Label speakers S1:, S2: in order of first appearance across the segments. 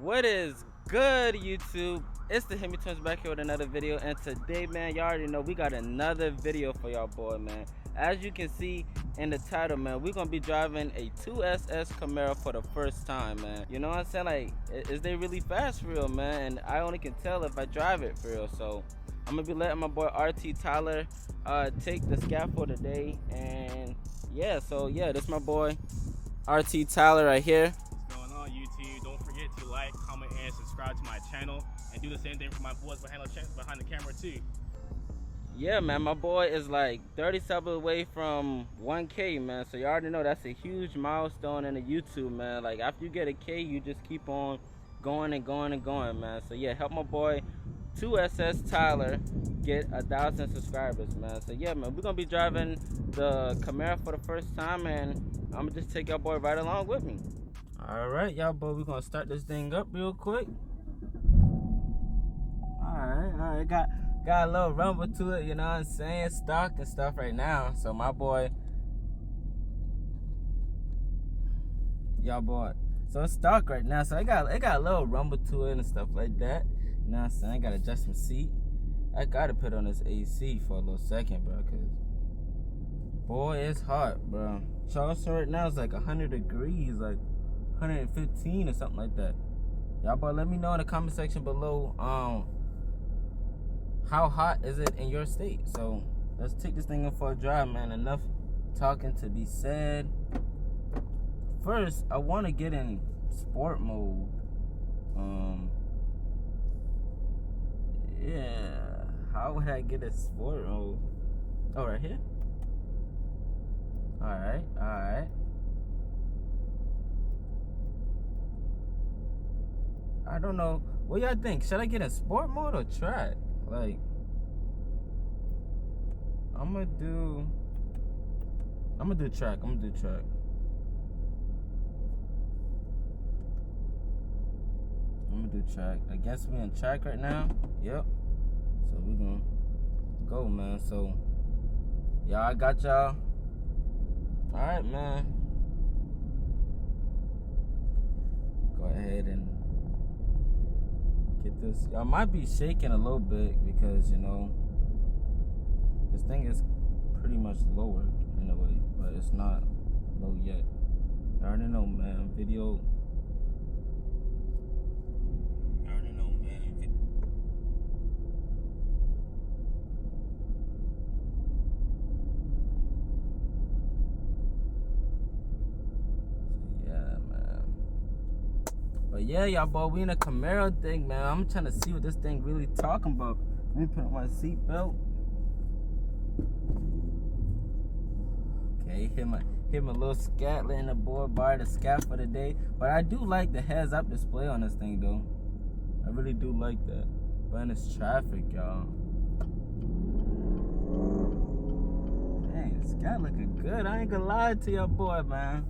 S1: What is good, YouTube? It's the 𝙀𝗍𝗏 back here with another video, and today, man, y'all already know we got another video for y'all, boy, man. As you can see in the title, man, we're gonna be driving a 2SS Camaro for the first time, man. You know what I'm saying? Like, is they really fast for real, man? And I only can tell if I drive it for real. So I'm gonna be letting my boy RT Tyler take the scat for today, and yeah. So yeah, this is my boy RT Tyler right here.
S2: What's going on, YouTube? Don't forget to like, comment, and subscribe to my channel, and do the same thing for my boys behind the camera too.
S1: Yeah, man, my boy is like 30 subs away from 1K, man. So you already know that's a huge milestone in the YouTube, man. Like, after you get a K, you just keep on going and going and going, man. So yeah, help my boy 2SS Tyler get 1,000 subscribers, man. So yeah, man, we're gonna be driving the Camaro for the first time, and I'm gonna just take y'all boy right along with me. All right, y'all boy, we're gonna start this thing up real quick. All right, got a little rumble to it, you know what I'm saying? Stock and stuff right now. So my boy, y'all boy, so it's stock right now. So it got a little rumble to it and stuff like that. You know what I'm saying? I gotta adjust my seat. I gotta put on this AC for a little second, bro, cause boy, it's hot, bro. Charleston right now is like 100 degrees, like 115 or something like that. Y'all boy, let me know in the comment section below, how hot is it in your state? So let's take this thing in for a drive, man. Enough talking to be said. First, I want to get in sport mode. Yeah, how would I get a sport mode? Oh, right here. All right. I don't know. What y'all think? Should I get in sport mode or track? Like, I'm gonna do track. I guess we in track right now. Yep. So we gonna go, man. So y'all, I got y'all. All right, man. Go ahead and get this. Y'all might be shaking a little bit because, you know, this thing is pretty much lowered in a way, but it's not low yet. I already know, man. Video. But yeah, y'all boy, we in a Camaro thing, man. I'm trying to see what this thing really talking about. Let me put on my seatbelt. Okay, hit my little scat, letting the boy borrow the scat for the day. But I do like the heads-up display on this thing, though. I really do like that. But in this traffic, y'all. Dang, the scat looking good. I ain't gonna lie to y'all boy, man.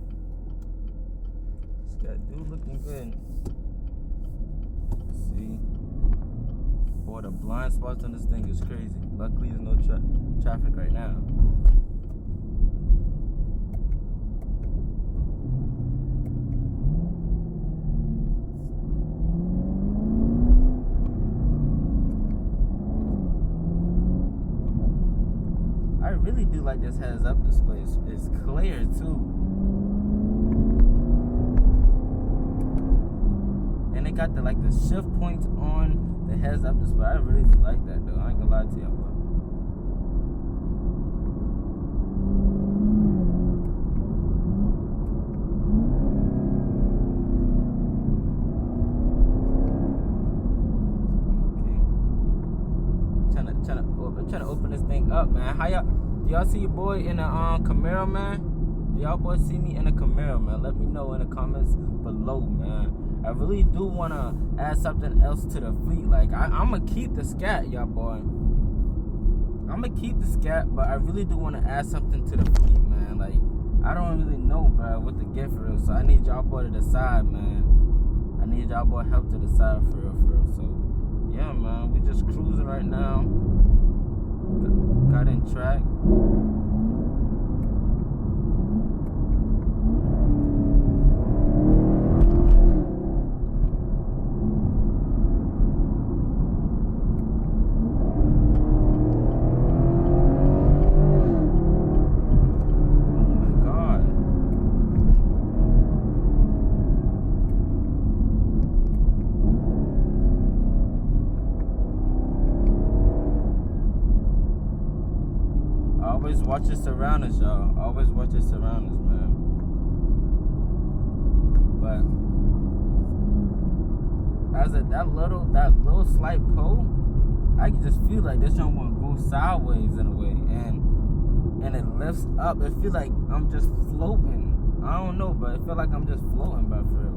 S1: Scat dude looking good. See, boy, the blind spots on this thing is crazy. Luckily, there's no traffic right now. I really do like this heads-up display. It's clear too. And they got the shift points on the heads-up display. I really do like that, though. I ain't gonna lie to y'all, boy. Okay. Trying to open this thing up, man. How y'all? Do y'all see your boy in a Camaro, man? Do y'all boys see me in a Camaro, man? Let me know in the comments below, man. I really do want to add something else to the fleet. Like, I'm going to keep the scat, y'all boy. I'm going to keep the scat, but I really do want to add something to the fleet, man. Like, I don't really know, bro, what to get for real. So I need y'all boy to decide, man. I need y'all boy help to decide for real. So, yeah, man, we just cruising right now. Got in track. watch your surroundings, y'all. Always watch your surroundings, man. But as that little slight pull, I can just feel like this don't want to go sideways in a way, and it lifts up. It feel like I'm just floating. I don't know, but it feel like I'm just floating, but for real.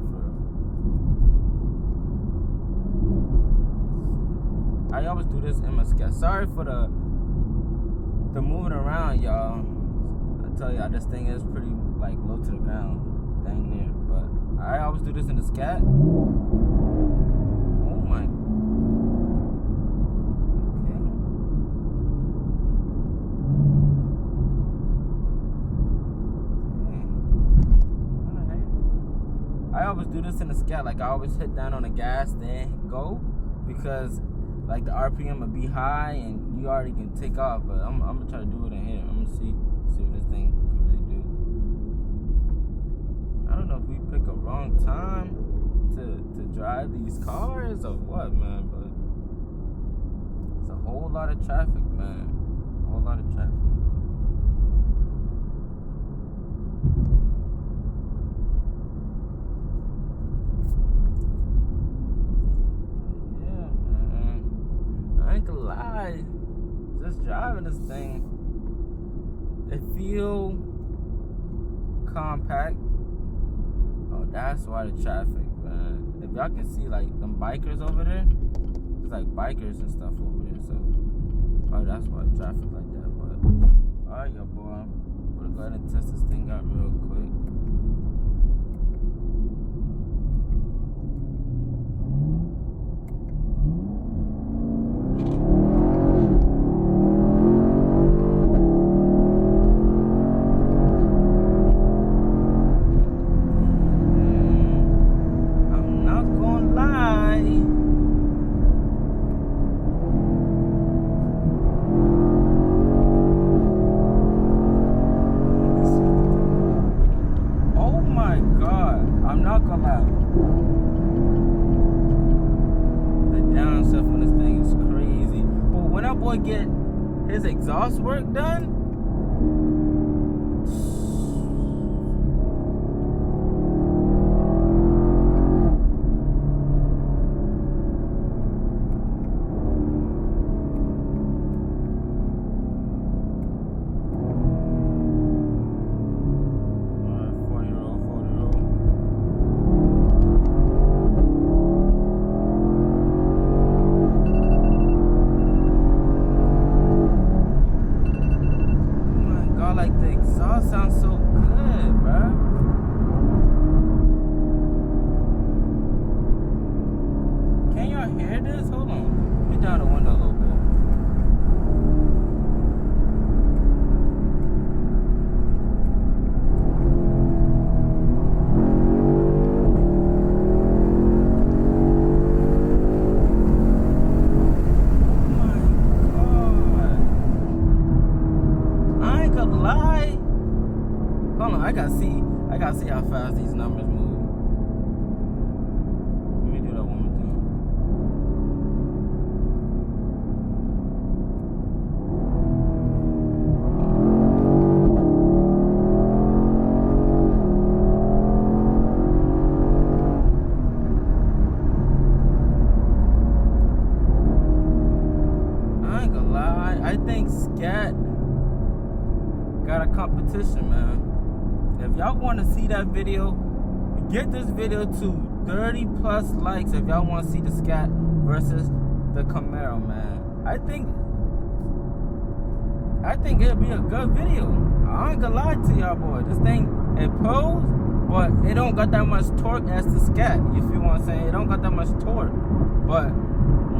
S1: I always do this in my sketch. Sorry for the moving around, y'all. I tell y'all, this thing is pretty like low to the ground, dang near. But I always do this in the scat. Oh my. Okay. I always do this in the scat. Like I always hit down on the gas, then go, because like the RPM will be high and you already can take off. But I'm gonna try to do it in here. I'm gonna see what this thing can really do. I don't know if we pick a wrong time to drive these cars or what, man. But it's a whole lot of traffic, man. A whole lot of traffic. I ain't gonna lie, just driving this thing, it feel compact. Oh, that's why the traffic, man. If y'all can see, like, them bikers over there, there's like bikers and stuff over there, so probably that's why the traffic like that. But alright, y'all, boy, I'm gonna go ahead and test this thing out real quick. Get his exhaust work done, sounds so good, bro. Can y'all hear this? Hold on. Let me down the window a little bit. Oh my God. I ain't gonna lie. Hold on, I gotta see how fast these numbers move. Let me do that one more time. I ain't gonna lie, I think Scat got a competition, man. If y'all want to see that video, get this video to 30 plus likes if y'all want to see the Scat versus the Camaro, man. I think it'll be a good video. I ain't gonna lie to y'all, boy. This thing, it pulls, but it don't got that much torque as the Scat. You feel what I'm saying? It don't got that much torque. But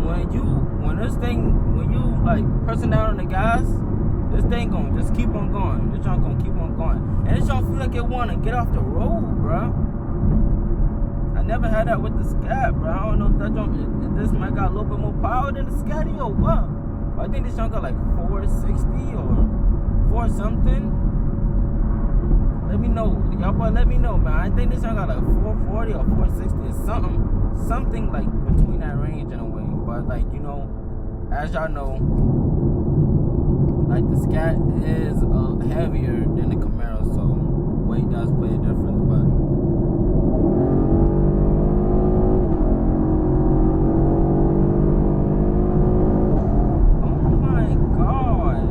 S1: when you like pressing down on the gas, this thing gonna just keep on going. This junk gonna keep on going. And this junk feel like it wanna get off the road, bro. I never had that with the Scat, bro. I don't know if that junk, if this might got a little bit more power than the Scatty or what. I think this junk got like 460 or 4 something. Let me know. Y'all boy, let me know, man. I think this junk got like 440 or 460 or something like between that range in a way. But like, you know, as y'all know, like the Scat is heavier than the Camaro, so weight does play a difference, but oh my god.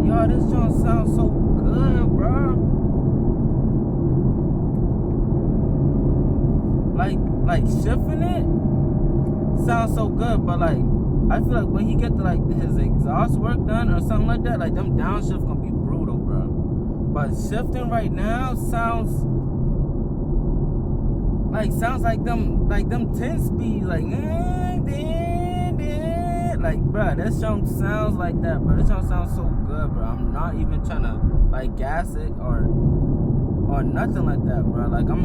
S1: Yo, this joint sounds so good, bro. Like shifting it sounds so good, but like I feel like when he get to like his exhaust work done or something like that, like them downshift gonna be brutal, bro. But shifting right now sounds like them 10 speed, like bro, this song sounds like that, bro. This song sounds so good, bro. I'm not even trying to like gas it or nothing like that, bro. Like I'm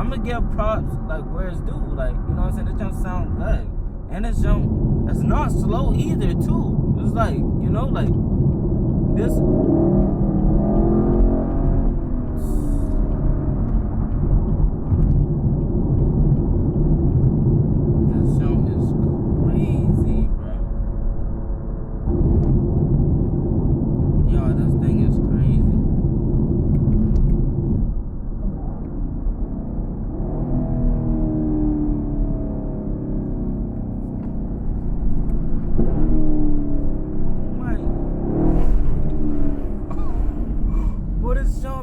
S1: gonna give props like where it's due, like, you know what I'm saying? This jump sound good, and this jump, it's not slow either, too. It's like, you know, like this. This jump is crazy, bro. Yo, this thing is crazy.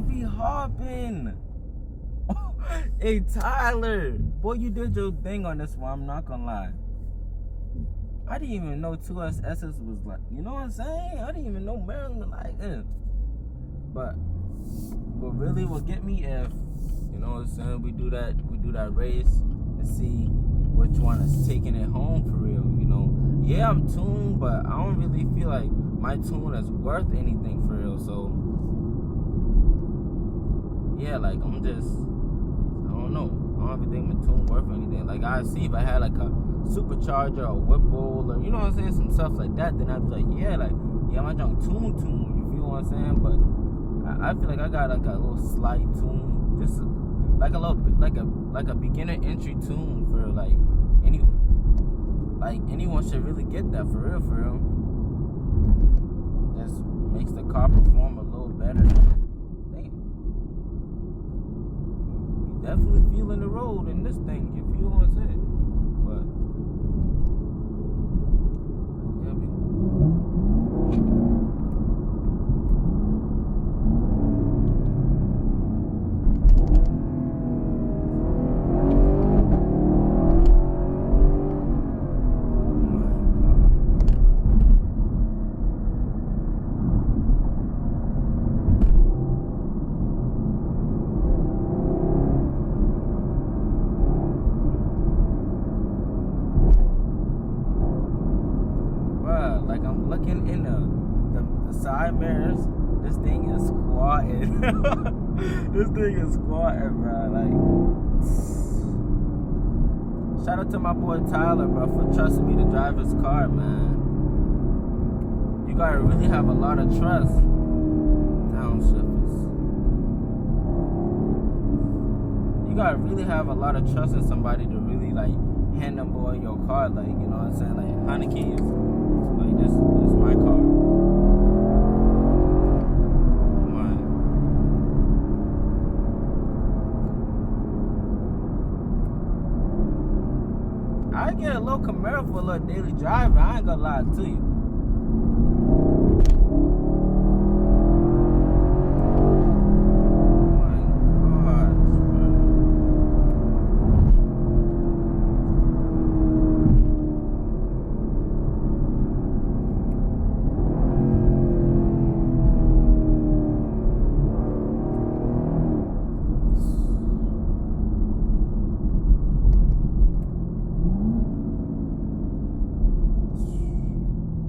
S1: Be hopping. Hey Tyler, boy, you did your thing on this one. I'm not gonna lie. I didn't even know 2SS was like, you know what I'm saying? I didn't even know Maryland like this. But really, what get me if, you know what I'm saying? We do that race and see which one is taking it home for real. You know, yeah, I'm tuned, but I don't really feel like my tune is worth anything for real. So. Yeah, like I'm just, I don't know. I don't even think my tune worth anything. Like I see if I had like a supercharger or whip roll or, you know what I'm saying, some stuff like that, then I'd be like, yeah, my junk tune. You feel what I'm saying? But I feel like I got like a little slight tune, just like a little bit, like a beginner entry tune for like anyone should really get that for real. Just makes the car perform a little better. Definitely feeling the road in this thing, you feel what I'm saying? But looking in the side mirrors, this thing is squatting. This thing is squatting, bro. Like, shout out to my boy Tyler, bro, for trusting me to drive his car, man. You gotta really have a lot of trust. Downshifters. You gotta really have a lot of trust in somebody to really like hand them boy your car, like, you know what I'm saying? Like Heineke is. Like this is my car. I get a little Camaro for a little daily driver. I ain't gonna lie to you.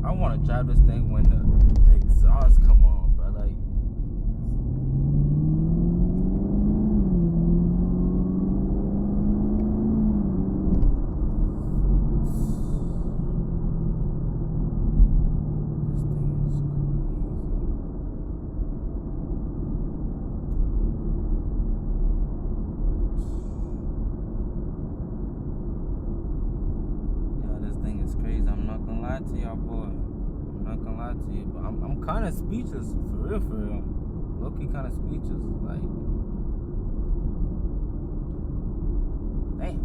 S1: I want to drive this thing when the exhaust come on, bro. Like, this thing is crazy. see it, but I'm kind of speechless, for real. Low-key kind of speechless, like, damn.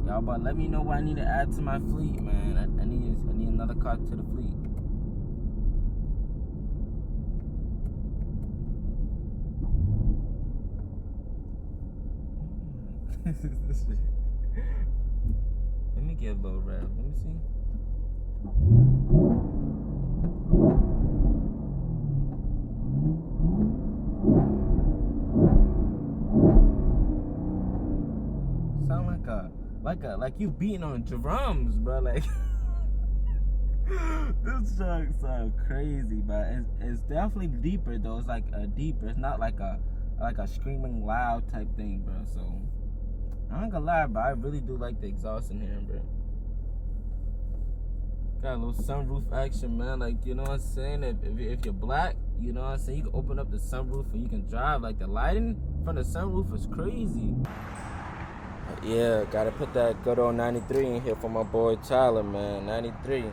S1: Y'all, but let me know what I need to add to my fleet, man. I need another car to the fleet. This shit. Let me get a little rev. Let me see. Sound like you beating on drums, bro. Like this truck sound crazy, but it's definitely deeper though. It's like a deeper. It's not like a screaming loud type thing, bro. So I ain't gonna lie, but I really do like the exhaust in here, bro. Got a little sunroof action, man. Like, you know what I'm saying? If you're black, you know what I'm saying? You can open up the sunroof and you can drive. Like, the lighting from the sunroof is crazy. Yeah, gotta put that good old 93 in here for my boy Tyler, man. 93.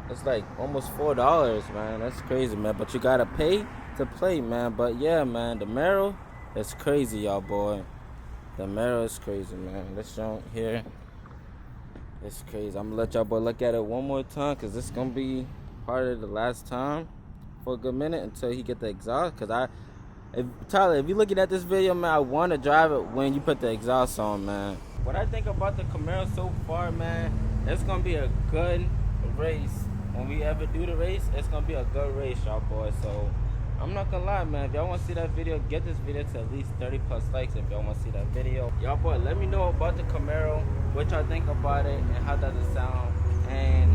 S1: It's like almost $4, man. That's crazy, man. But you gotta pay to play, man. But yeah, man, the Camaro, that's crazy, y'all, boy. The Camaro is crazy, man. This junk here, it's crazy. I'm gonna let y'all boy look at it one more time, cause this gonna be part of the last time for a good minute until he get the exhaust. Cause Tyler, if you're looking at this video, man, I want to drive it when you put the exhaust on, man. What I think about the Camaro so far, man, it's gonna be a good race. When we ever do the race, it's gonna be a good race, y'all boys. So I'm not gonna lie, man. If y'all want to see that video, get this video to at least 30+ likes if y'all want to see that video. Y'all boy, let me know about the Camaro, what y'all think about it, and how does it sound. And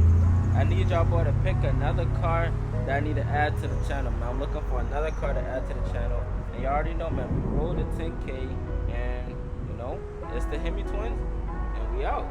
S1: I need y'all boy to pick another car that I need to add to the channel, man. I'm looking for another car to add to the channel. And y'all already know, man, we rolled the 10K, and you know, it's the Hemi twins, and we out.